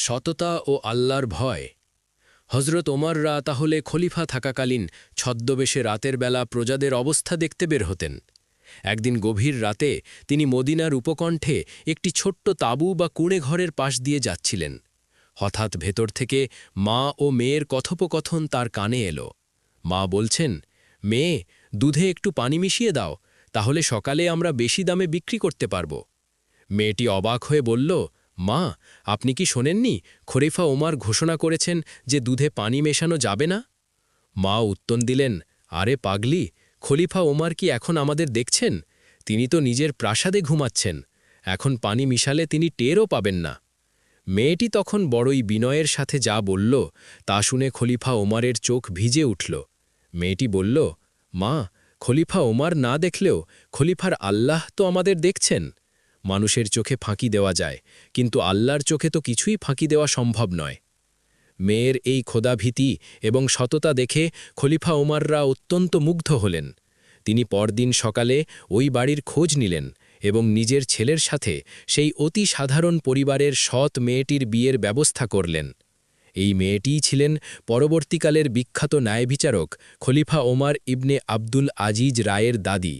সততা ও আল্লাহর ভয়। হজরত ওমররা তাহলে খলিফা থাকাকালীন ছদ্মবেশে রাতের বেলা প্রজাদের অবস্থা দেখতে বের হতেন। একদিন গভীর রাতে তিনি মদিনার উপকণ্ঠে একটি ছোট্ট তাঁবু বা কুঁড়ে ঘরের পাশ দিয়ে যাচ্ছিলেন। হঠাৎ ভেতর থেকে মা ও মেয়ের কথোপকথন তার কানে এলো। মা বলছেন, মেয়ে, দুধে একটু পানি মিশিয়ে দাও, তাহলে সকালে আমরা বেশি দামে বিক্রি করতে পারব। মেয়েটি অবাক হয়ে বলল, মা, আপনি কি শোনেননি খলিফা ওমর ঘোষণা করেছেন যে দুধে পানি মেশানো যাবে না? মা উত্তর দিলেন, আরে পাগলি, খলিফা ওমর কি এখন আমাদের দেখছেন? তিনি তো নিজের প্রাসাদে ঘুমাচ্ছেন। এখন পানি মিশালে তিনি টেরও পাবেন না। মেয়েটি তখন বড়ই বিনয়ের সাথে যা বলল তা শুনে খলিফা ওমরের চোখ ভিজে উঠল। মেয়েটি বলল, মা, খলিফা ওমর না দেখলেও খলিফার আল্লাহ তো আমাদের দেখছেন। মানুষের চোখে ফাঁকি দেওয়া যায়, কিন্তু আল্লাহর চোখে তো কিছুই ফাঁকি দেওয়া সম্ভব নয়। মেয়ের এই ক্ষোধাভীতি এবং সততা দেখে খলিফা ওমররা অত্যন্ত মুগ্ধ হলেন। তিনি পরদিন সকালে ওই বাড়ির খোঁজ নিলেন এবং নিজের ছেলের সাথে সেই অতি সাধারণ পরিবারের সৎ মেয়েটির বিয়ের ব্যবস্থা করলেন। এই মেয়েটিই ছিলেন পরবর্তীকালের বিখ্যাত ন্যায়বিচারক খলিফা ওমর ইবনে আব্দুল আজিজ রায়ের দাদি।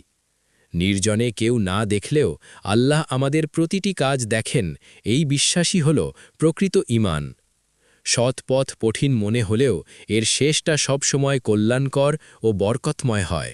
নির্জনে কেউ না দেখলেও আল্লাহ আমাদের প্রতিটি কাজ দেখেন, এই বিশ্বাসই হল প্রকৃত ঈমান। সৎ পথ কঠিন মনে হলেও এর শেষটা সবসময় কল্যাণকর ও বরকতময় হয়।